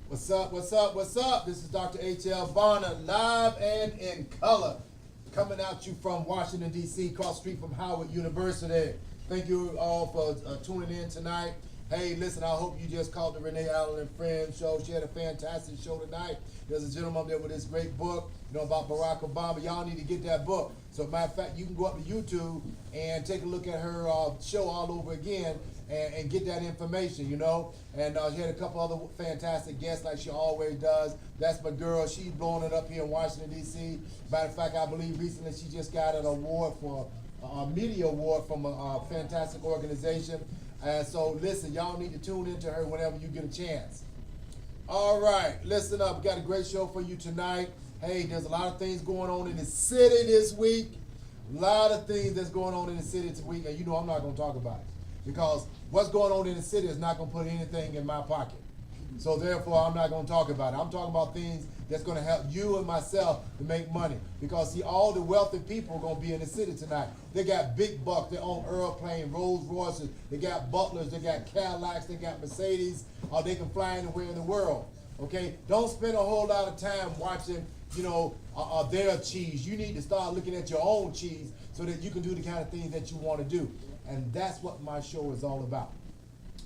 What's up, what's up, what's up? This is Dr. H.L. Bonner, live and in color, coming at you from Washington, D.C., across the street from Howard University. Thank you all for tuning in tonight. Hey, listen, I hope you just caught the Renee Allen and Friends show. She had a fantastic show tonight. There's a gentleman up there with this great book, about Barack Obama. Y'all need to get that book. So, matter of fact, you can go up to YouTube and take a look at her show all over again and get that information, And she had a couple other fantastic guests like she always does. That's my girl. She's blowing it up here in Washington, D.C. Matter of fact, I believe recently she just got an award for a media award from a fantastic organization. So, listen, y'all need to tune into her whenever you get a chance. All right, listen up. We got a great show for you tonight. Hey, there's a lot of things going on in the city this week. A lot of things that's going on in the city this week, and I'm not going to talk about it. Because what's going on in the city is not going to put anything in my pocket. So therefore, I'm not going to talk about it. I'm talking about things that's going to help you and myself to make money. Because, see, all the wealthy people are going to be in the city tonight. They got big bucks. They own airplanes, Rolls Royces. They got Butlers. They got Cadillacs. They got Mercedes. Or they can fly anywhere in the world. Okay? Don't spend a whole lot of time watching, their cheese. You need to start looking at your own cheese so that you can do the kind of things that you want to do. And that's what my show is all about.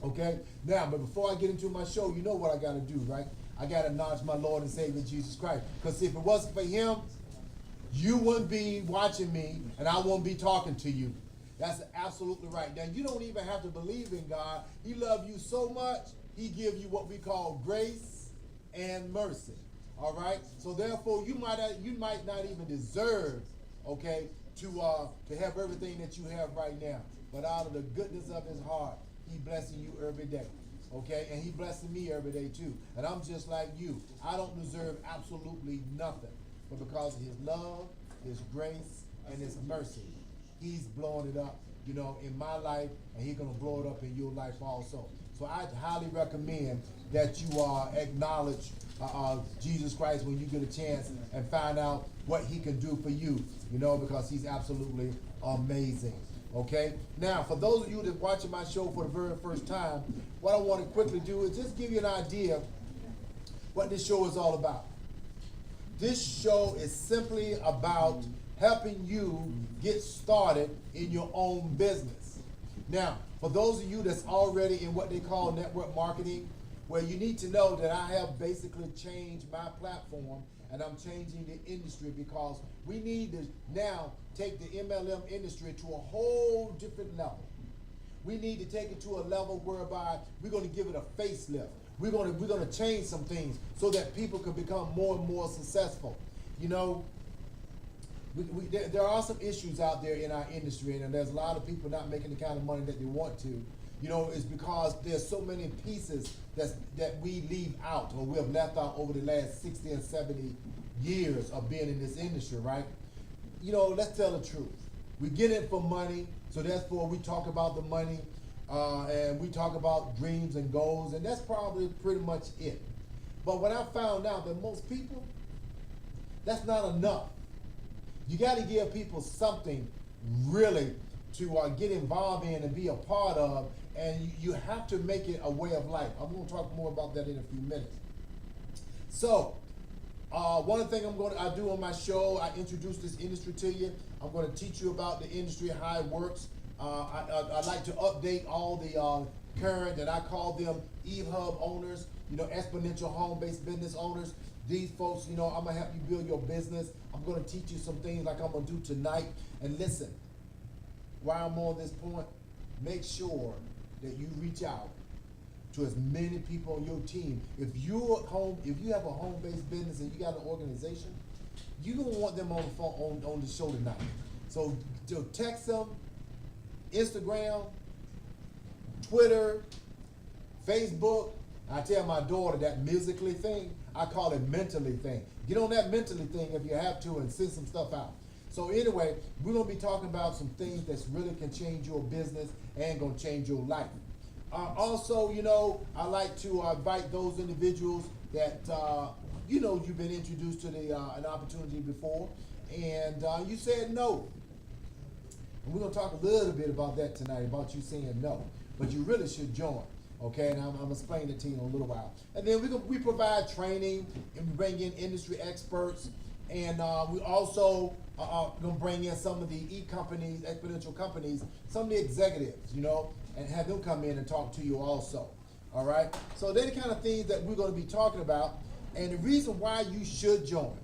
Okay? Now, but before I get into my show, you know what I got to do, right? I got to acknowledge my Lord and Savior, Jesus Christ. Because if it wasn't for him, you wouldn't be watching me, and I won't be talking to you. That's absolutely right. Now, you don't even have to believe in God. He loves you so much, he gives you what we call grace and mercy. All right? So, therefore, you might not even deserve, okay, to have everything that you have right now. But out of the goodness of his heart, he blessing you every day. Okay? And he blessing me every day too. And I'm just like you. I don't deserve absolutely nothing. But because of his love, his grace, and his mercy, he's blowing it up, in my life, and he's going to blow it up in your life also. So I highly recommend that you acknowledge Jesus Christ when you get a chance and find out what he can do for you, because he's absolutely amazing. Okay? Now, for those of you that watching my show for the very first time, what I want to quickly do is just give you an idea what this show is all about. This show is simply about helping you get started in your own business. Now, for those of you that's already in what they call network marketing, well, you need to know that I have basically changed my platform and I'm changing the industry because we need to now take the MLM industry to a whole different level. We need to take it to a level whereby we're going to give it a facelift. We're going to change some things so that people can become more and more successful. You know, there are some issues out there in our industry, and there's a lot of people not making the kind of money that they want to. You know, it's because there's so many pieces that we leave out or we have left out over the last 60 and 70 years of being in this industry, right? You know, let's tell the truth. We get it for money, so therefore we talk about the money, and we talk about dreams and goals, and that's probably pretty much it. But when I found out that most people, that's not enough. You got to give people something really to get involved in and be a part of, and you have to make it a way of life. I'm going to talk more about that in a few minutes. So, one of the things I do on my show, I introduce this industry to you. I'm going to teach you about the industry, how it works. I like to update all the current, and I call them eHub owners, you know, exponential home-based business owners. These folks, you know, I'm going to help you build your business. I'm going to teach you some things like I'm going to do tonight. And listen, while I'm on this point, make sure that you reach out to as many people on your team. If you have a home-based business and you got an organization, you're going to want them on the phone on the show tonight. So text them, Instagram, Twitter, Facebook. I tell my daughter that musically thing, I call it mentally thing. Get on that mentally thing if you have to and send some stuff out. So anyway, we're going to be talking about some things that really can change your business and going to change your life. Also, you know, I like to invite those individuals that, you know, you've been introduced to an opportunity before, and you said no. And we're going to talk a little bit about that tonight, about you saying no. But you really should join, okay? And I'm going to explain it to you in a little while. And then we provide training, and we bring in industry experts, and we also going to bring in some of the e-companies, exponential companies, some of the executives, you know, and have them come in and talk to you also, all right? So they're the kind of things that we're going to be talking about. And the reason why you should join,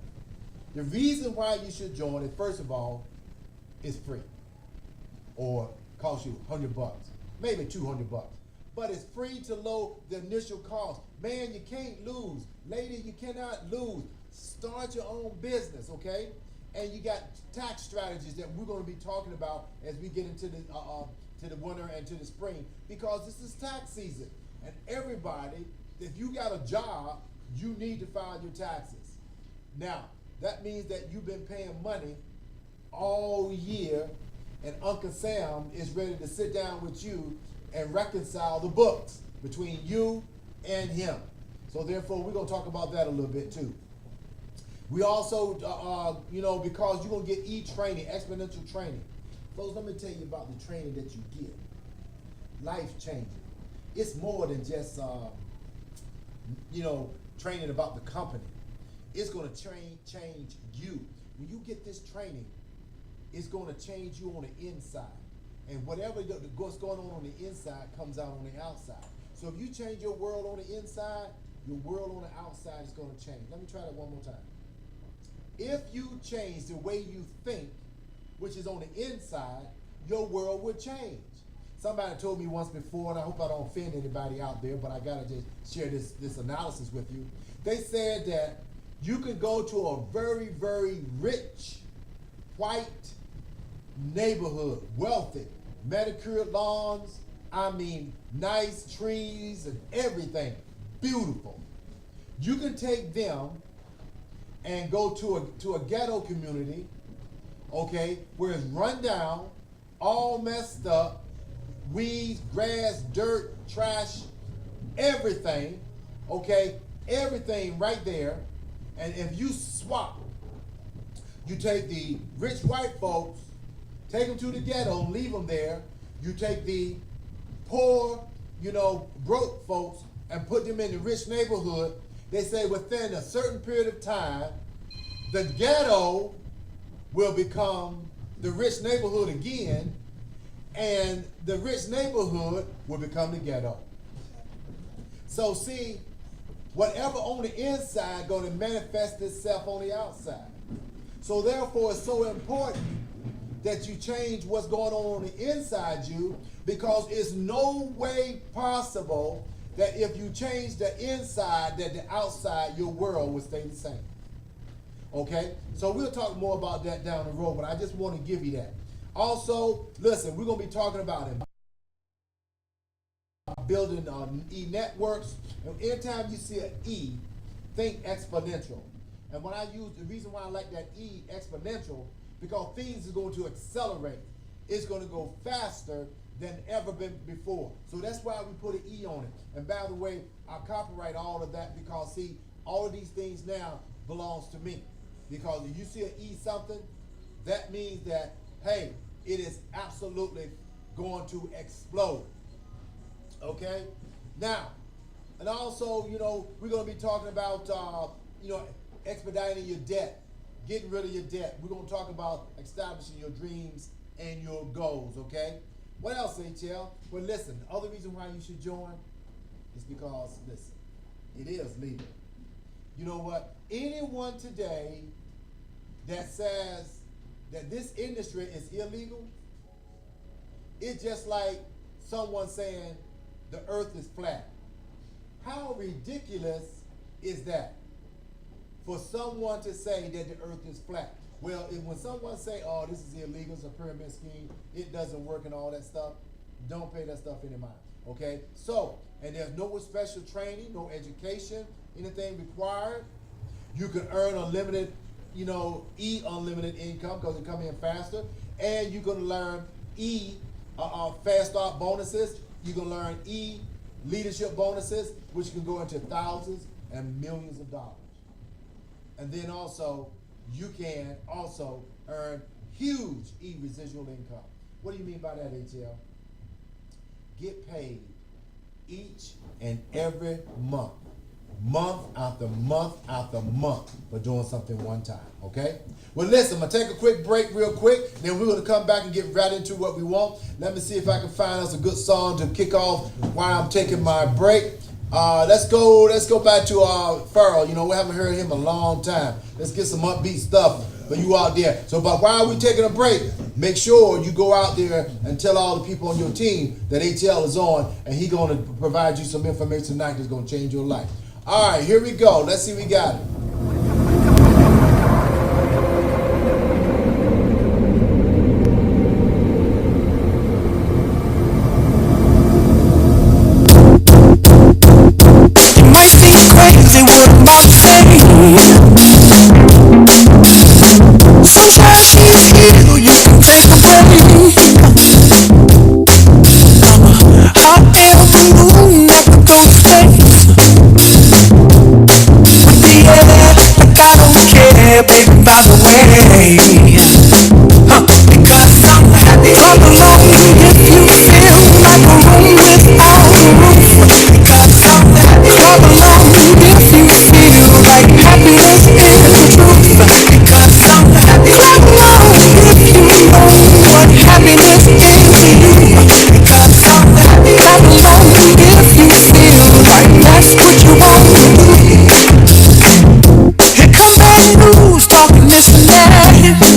is, first of all, it's free. Or cost you $100, maybe $200. But it's free to low the initial cost. Man, you can't lose. Lady, you cannot lose. Start your own business, okay? And you got tax strategies that we're going to be talking about as we get into the winter and to the spring, because this is tax season. And everybody, if you got a job, you need to file your taxes. Now, that means that you've been paying money all year, and Uncle Sam is ready to sit down with you and reconcile the books between you and him. So therefore, we're going to talk about that a little bit too. We also, you know, because you're going to get e-training, exponential training. Folks, let me tell you about the training that you get. Life-changing. It's more than just, you know, training about the company. It's going to change you. When you get this training, it's going to change you on the inside. And whatever what's going on the inside comes out on the outside. So if you change your world on the inside, your world on the outside is going to change. Let me try that one more time. If you change the way you think, which is on the inside, your world will change. Somebody told me once before, and I hope I don't offend anybody out there, but I got to just share this analysis with you. They said that you could go to a very, very rich, white neighborhood, wealthy, manicured lawns, I mean nice trees and everything, beautiful. You can take them and go to a ghetto community, okay, where it's run down, all messed up, weeds, grass, dirt, trash, everything, okay, everything right there. And if you swap, you take the rich white folks, take them to the ghetto and leave them there. You take the poor, broke folks and put them in the rich neighborhood. They say within a certain period of time, the ghetto will become the rich neighborhood again, and the rich neighborhood will become the ghetto. So see, whatever on the inside going to manifest itself on the outside. So therefore, it's so important that you change what's going on the inside you, because it's no way possible that if you change the inside, that the outside, your world, will stay the same. Okay? So we'll talk more about that down the road, but I just want to give you that. Also, listen, we're going to be talking about it. Building e-networks. And anytime you see an E, think exponential. And when I use, the reason why I like that E, exponential, because things are going to accelerate. It's going to go faster than ever been before. So that's why we put an E on it. And by the way, I copyright all of that because, see, all of these things now belongs to me. Because if you see an E something, that means that, hey, it is absolutely going to explode. Okay? Now, and also, we're going to be talking about, expediting your debt, getting rid of your debt. We're going to talk about establishing your dreams and your goals, okay? What else, HL? Well, listen, the other reason why you should join is because, listen, it is legal. You know what? Anyone today that says that this industry is illegal, it's just like someone saying the earth is flat. How ridiculous is that? For someone to say that the earth is flat. Well, when someone say, oh, this is illegal, it's a pyramid scheme, it doesn't work and all that stuff, don't pay that stuff any mind, okay? So, and there's no special training, no education, anything required. You can earn unlimited, unlimited income because it come in faster, and you're gonna learn fast start bonuses. You're gonna learn leadership bonuses, which can go into thousands and millions of dollars. And then also, you can also earn huge residual income. What do you mean by that, HL? Get paid each and every month after month after month for doing something one time, okay? Well, listen, I'm going to take a quick break real quick, then we're going to come back and get right into what we want. Let me see if I can find us a good song to kick off while I'm taking my break. Let's go back to Pharrell. We haven't heard him a long time. Let's get some upbeat stuff for you out there. So, but while we're taking a break, make sure you go out there and tell all the people on your team that HL is on, and he's going to provide you some information tonight that's going to change your life. All right, here we go. Let's see, we got it. Here come bad news, talking this and that.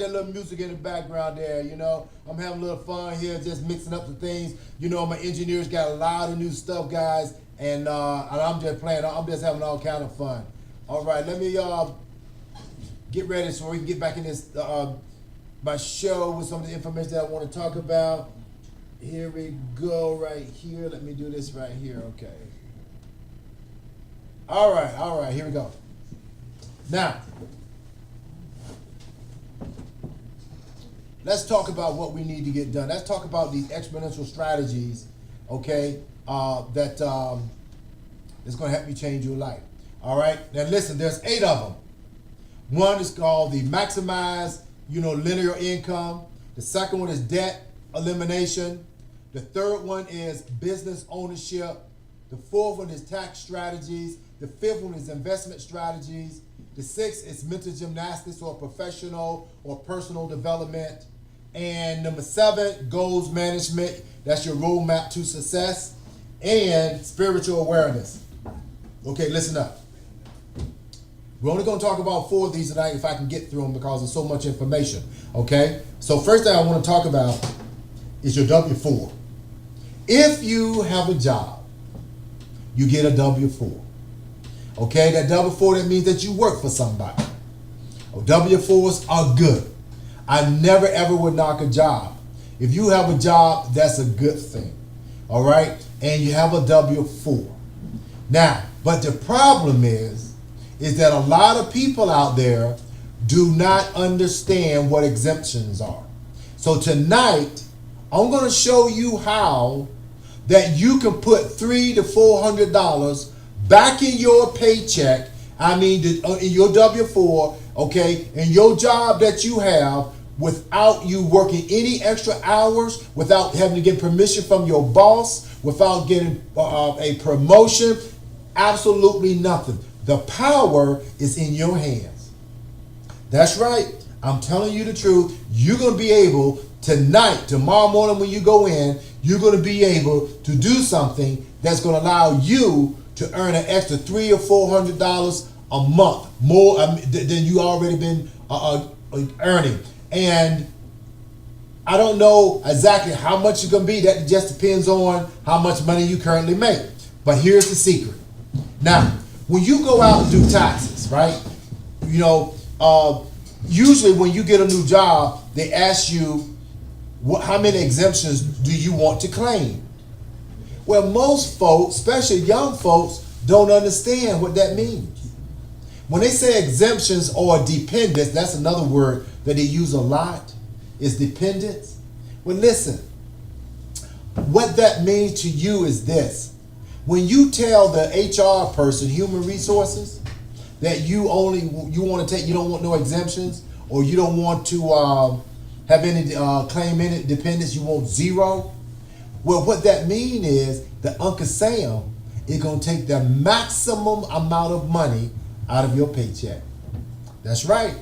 that little music in the background there, you know. I'm having a little fun here, just mixing up the things. You know, my engineers got a lot of new stuff, guys, and I'm just playing. I'm just having all kind of fun. All right, let me get ready so we can get back in this my show with some of the information that I want to talk about. Here we go, right here. Let me do this right here. Okay. All right. Here we go. Now, let's talk about what we need to get done. Let's talk about these exponential strategies, okay, that is going to help you change your life. All right. Now, listen. There's 8 of them. One is called the maximize, linear income. The second one is debt elimination. The third one is business ownership. The fourth one is tax strategies. The fifth one is investment strategies. The sixth is mental gymnastics or professional or personal development. And number 7, goals management. That's your roadmap to success. And spiritual awareness. Okay, listen up. We're only going to talk about 4 of these tonight if I can get through them because there's so much information. Okay? So first thing I want to talk about is your W-4. If you have a job, you get a W-4. Okay? That W-4, that means that you work for somebody. W-4s are good. I never ever would knock a job. If you have a job, that's a good thing. All right? And you have a W-4. Now, but the problem is that a lot of people out there do not understand what exemptions are. So tonight, I'm going to show you how that you can put $300 to $400 back in your paycheck, in your W-4, okay, in your job that you have without you working any extra hours, without having to get permission from your boss, without getting a promotion, absolutely nothing. The power is in your hands. That's right. I'm telling you the truth. You're going to be able tonight, tomorrow morning when you go in, you're going to be able to do something that's going to allow you to earn an extra $300 or $400 a month, more than you already been earning. And I don't know exactly how much it's going to be. That just depends on how much money you currently make. But here's the secret. Now, when you go out and do taxes, right? Usually when you get a new job, they ask you, how many exemptions do you want to claim? Well, most folks, especially young folks, don't understand what that means. When they say exemptions or dependents, that's another word that they use a lot, is dependents. Well, listen, what that means to you is this. When you tell the HR person, human resources, that you want to take, you don't want no exemptions, or you don't want to have any claim any dependents, you want 0. Well, what that means is that Uncle Sam is going to take the maximum amount of money out of your paycheck. That's right.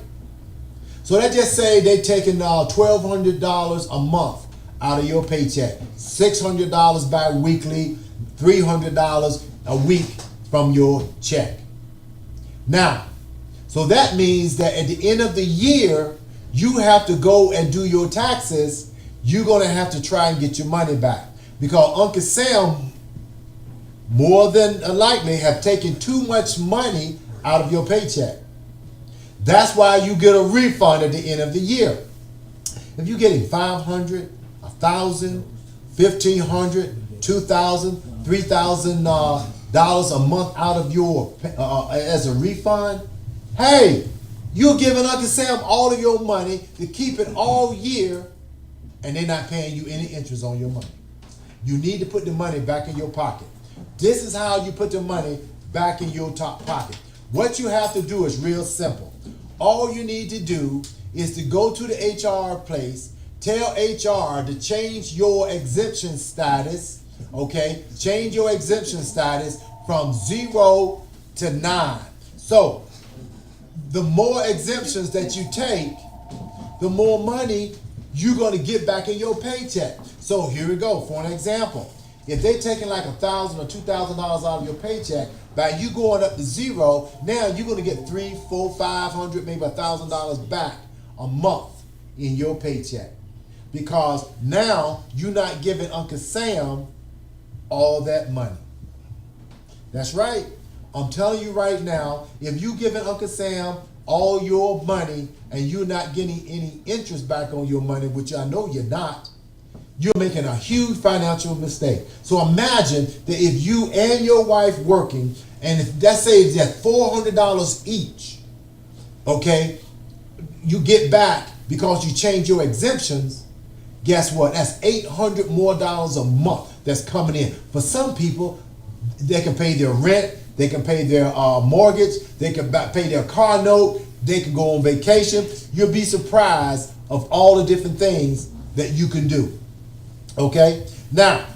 So that just say they taking $1,200 a month out of your paycheck, $600 bi-weekly, $300 a week from your check. Now, so that means that at the end of the year, you have to go and do your taxes. You're going to have to try and get your money back because Uncle Sam, more than likely, have taken too much money out of your paycheck. That's why you get a refund at the end of the year. If you're getting $500, $1,000, $1,500, $2,000, $3,000 a month out of your as a refund, hey, you're giving Uncle Sam all of your money to keep it all year, and they're not paying you any interest on your money. You need to put the money back in your pocket. This is how you put the money back in your top pocket. What you have to do is real simple. All you need to do is to go to the HR place, tell HR to change your exemption status, okay? Change your exemption status from 0 to 9. So, the more exemptions that you take, the more money you're going to get back in your paycheck. So here we go. For an example, if they're taking like $1,000 or $2,000 out of your paycheck, by you going up to 0, now you're going to get $300, $400, $500, maybe $1,000 back a month. in your paycheck. Because now you're not giving Uncle Sam all that money. That's right. I'm telling you right now, if you giving Uncle Sam all your money and you're not getting any interest back on your money, which I know you're not, you're making a huge financial mistake. So imagine that if you and your wife working, and if that saves that $400 each, okay, you get back because you change your exemptions. Guess what? That's $800 more a month that's coming in. For some people, they can pay their rent, they can pay their mortgage, they can pay their car note, they can go on vacation. You'll be surprised of all the different things that you can do. Okay? Now,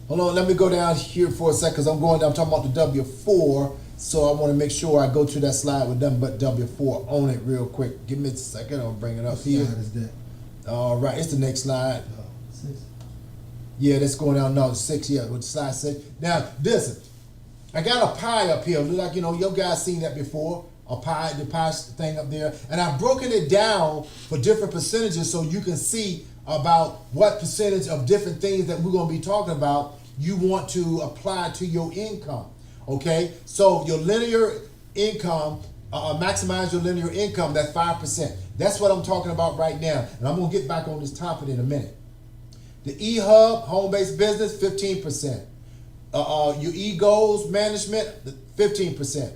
hold on, let me go down here for a second because I'm talking about the W-4, so I want to make sure I go to that slide with them, but W-4 on it real quick. Give me a second, I'll bring it up here. What slide is that? All right, it's the next slide. 6. Yeah, that's going down now, 6, yeah, with slide 6. Now, listen, I got a pie up here. Look like, you guys seen that before. The pie thing up there. And I've broken it down for different percentages so you can see about what percentage of different things that we're going to be talking about you want to apply to your income. Okay? So your linear income, maximize your linear income, that's 5%. That's what I'm talking about right now. And I'm going to get back on this topic in a minute. The eHub, home-based business, 15%. Your eGoals management, 15%.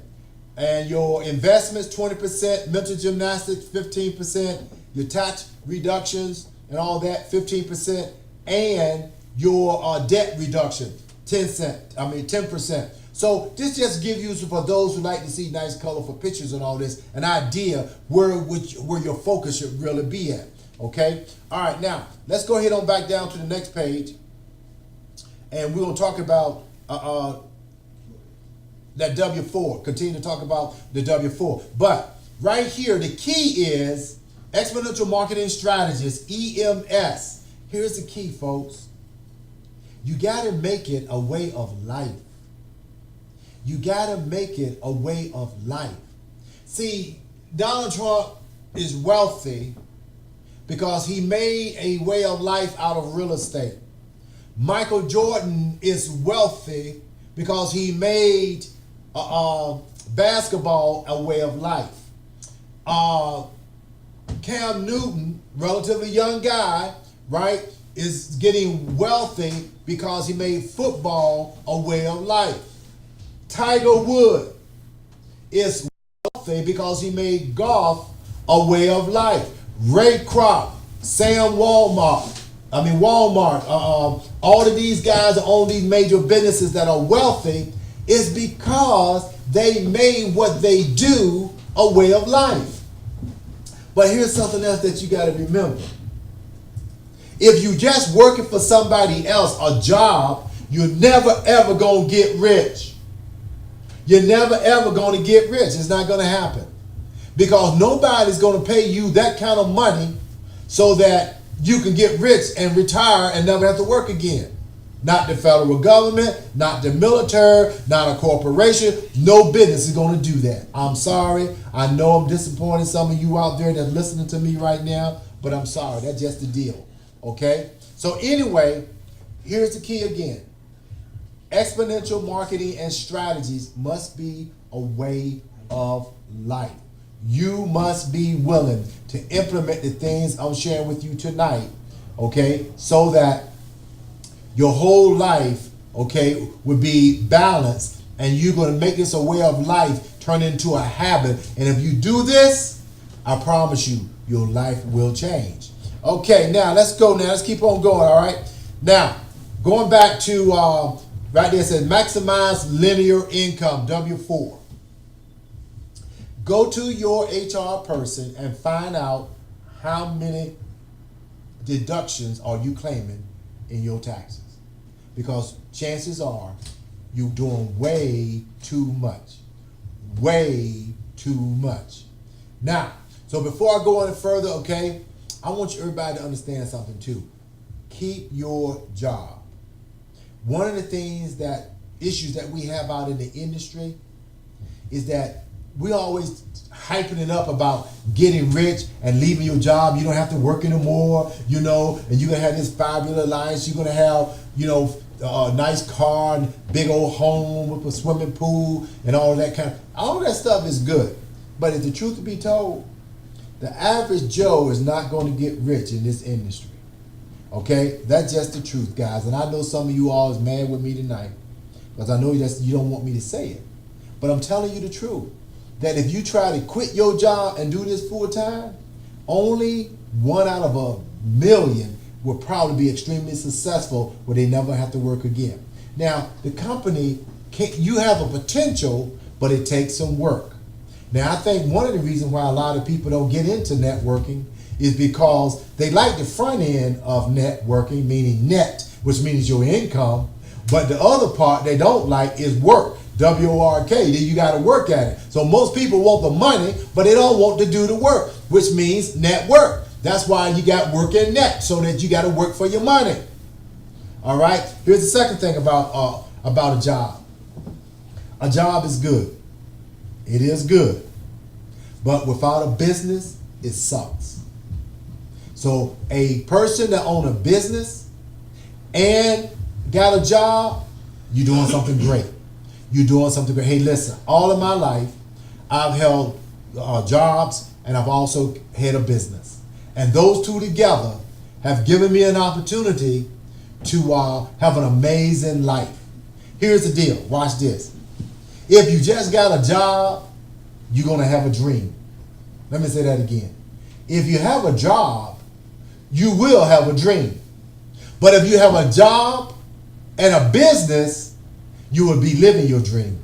And your investments, 20%. Mental gymnastics, 15%. Your tax reductions and all that, 15%. And your debt reduction, 10%. So this just gives you, for those who like to see nice colorful pictures and all this, an idea where your focus should really be at. Okay? All right, now let's go ahead on back down to the next page. And we're going to talk about that W-4. Continue to talk about the W-4. But right here, the key is Exponential Marketing Strategies, EMS. Here's the key, folks. You got to make it a way of life. You got to make it a way of life. See, Donald Trump is wealthy because he made a way of life out of real estate. Michael Jordan is wealthy because he made basketball a way of life. Cam Newton, relatively young guy, right, is getting wealthy because he made football a way of life. Tiger Woods is wealthy because he made golf a way of life. Ray Kroc, Sam Walmart, all of these guys that own these major businesses that are wealthy is because they made what they do a way of life. But here's something else that you got to remember. If you just working for somebody else, a job, you're never ever going to get rich. You're never ever going to get rich. It's not going to happen. Because nobody's going to pay you that kind of money so that you can get rich and retire and never have to work again. Not the federal government, not the military, not a corporation. No business is going to do that. I'm sorry. I know I'm disappointing some of you out there that's listening to me right now, but I'm sorry. That's just the deal. Okay? So anyway, here's the key again. Exponential marketing and strategies must be a way of life. You must be willing to implement the things I'm sharing with you tonight, okay, so that your whole life, okay, would be balanced, and you're going to make this a way of life turn into a habit. And if you do this, I promise you, your life will change. Okay, now let's go now. Let's keep on going, all right? Now, going back to right there, it says maximize linear income, W-4. Go to your HR person and find out how many deductions are you claiming in your taxes. Because chances are you're doing way too much. Way too much. Now, so before I go any further, okay, I want everybody to understand something too. Keep your job. One of the issues that we have out in the industry is that we always hyping it up about getting rich and leaving your job. You don't have to work anymore, you know, and you're gonna have this fabulous life. You're gonna have, you know, a nice car and big old home with a swimming pool and all that all that stuff is good. But if the truth be told, the average Joe is not going to get rich in this industry. Okay, that's just the truth, guys. And I know some of you all is mad with me tonight because I know you don't want me to say it. But I'm telling you the truth. That if you try to quit your job and do this full time, only 1 out of 1,000,000 will probably be extremely successful where they never have to work again. Now, the company, you have a potential, but it takes some work. Now, I think one of the reasons why a lot of people don't get into networking is because they like the front end of networking, meaning net, which means your income, but the other part they don't like is work. W-O-R-K, then you got to work at it. So most people want the money, but they don't want to do the work, which means network. That's why you got work and net, so that you got to work for your money. All right. Here's the second thing about a job. A job is good. It is good, but without a business, it sucks. So a person that owns a business and got a job, you're doing something great. You're doing something great. Hey, listen, all of my life, I've held jobs and I've also had a business. And those two together have given me an opportunity to have an amazing life. Here's the deal. Watch this. If you just got a job, you're going to have a dream. Let me say that again. If you have a job, you will have a dream. But if you have a job and a business, you will be living your dream.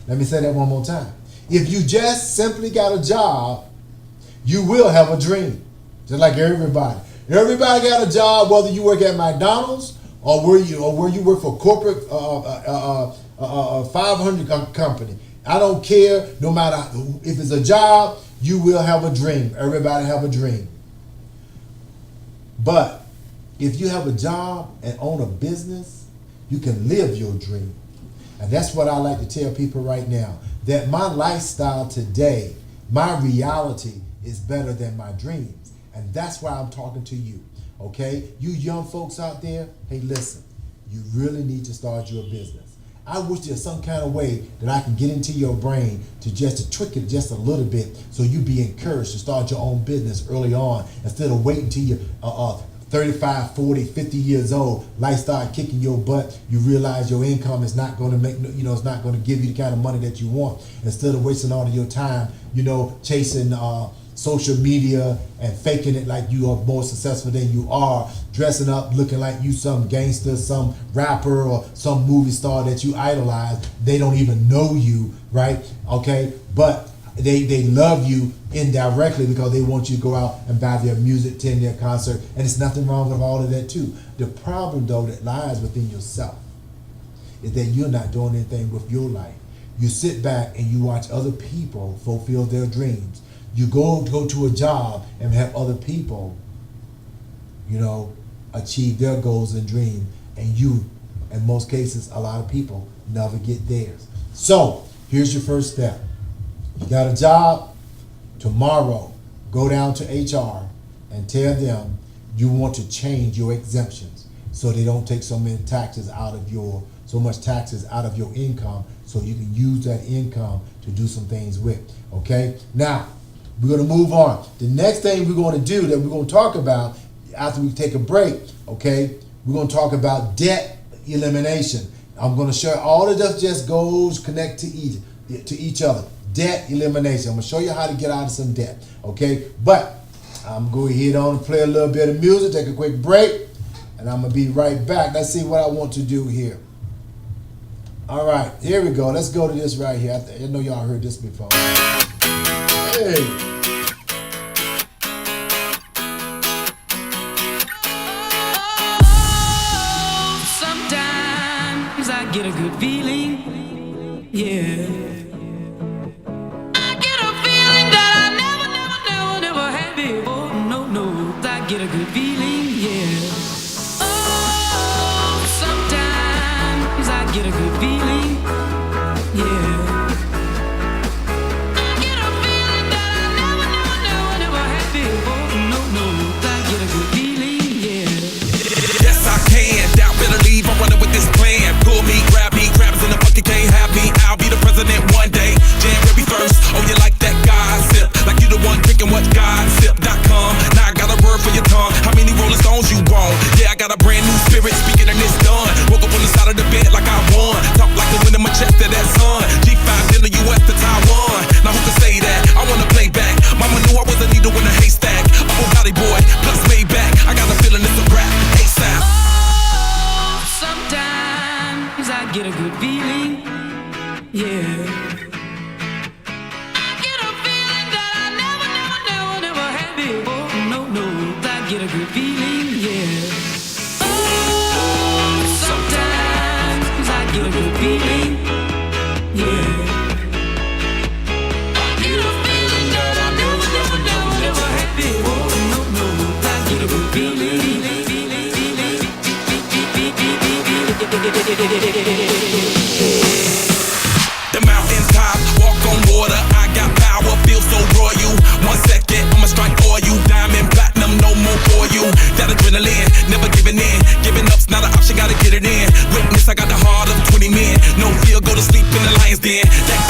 Let me say that one more time. If you just simply got a job, you will have a dream. Just like everybody. Everybody got a job, whether you work at McDonald's or where you work for corporate 500 company. I don't care. No matter if it's a job, you will have a dream. Everybody have a dream. But if you have a job and own a business, you can live your dream. And that's what I like to tell people right now. That my lifestyle today, my reality is better than my dreams. And that's why I'm talking to you. Okay? You young folks out there, hey, listen. You really need to start your business. I wish there's some kind of way that I can get into your brain to tweak it just a little bit so you be encouraged to start your own business early on instead of waiting till you're 35, 40, 50 years old, life start kicking your butt. You realize your income is not going to make, it's not going to give you the kind of money that you want. Instead of wasting all of your time, chasing social media and faking it like you are more successful than you are, dressing up, looking like you some gangster, some rapper, or some movie star that you idolize. They don't even know you, right? Okay, but they love you indirectly because they want you to go out and buy their music, attend their concert, and there's nothing wrong with all of that too. The problem though that lies within yourself is that you're not doing anything with your life. You sit back and you watch other people fulfill their dreams. You go to a job and have other people, achieve their goals and dreams, and you, in most cases, a lot of people never get theirs. So here's your first step. You got a job, tomorrow go down to HR and tell them you want to change your exemptions so they don't take so much taxes out of your income, so you can use that income to do some things with. Okay? Now, we're going to move on. The next thing we're going to do that we're going to talk about after we take a break, okay, we're going to talk about debt elimination. I'm going to show all of this just goes connect to each other. Debt elimination. I'm going to show you how to get out of some debt, okay? But I'm going to head on and play a little bit of music, take a quick break, and I'm going to be right back. Let's see what I want to do here. All right, here we go. Let's go to this right here. I know y'all heard this before. Hey. Sometimes I get a good feeling, yeah. Get a good feeling, yeah. Oh, sometimes I get a good feeling, yeah. got a brand new spirit, speaking and it's done. Woke up on the side of the bed like I won. Talk like the wind in my chest to that sun. G5 in the US to Taiwan. Now who can say that? I wanna play back. Mama knew I was a needle in a haystack. A Bugatti boy, plus Maybach. I got a feeling it's a rap. ASAP. Oh, sometimes I get a good feeling, yeah. I get a feeling that I never had before. No, I get a good feeling, yeah. Oh, sometimes I get a good feeling, yeah. I get a feeling that I never had before. No, I get a good feeling. The mountain top, walk on water. I got power, feel so royal. 1 second, I'ma strike for you. Diamond, platinum, no more for you. That adrenaline, never giving in. Giving up's not an option, gotta get it in. Witness, I got the heart of 20 men. No fear, go to sleep in the lion's den. That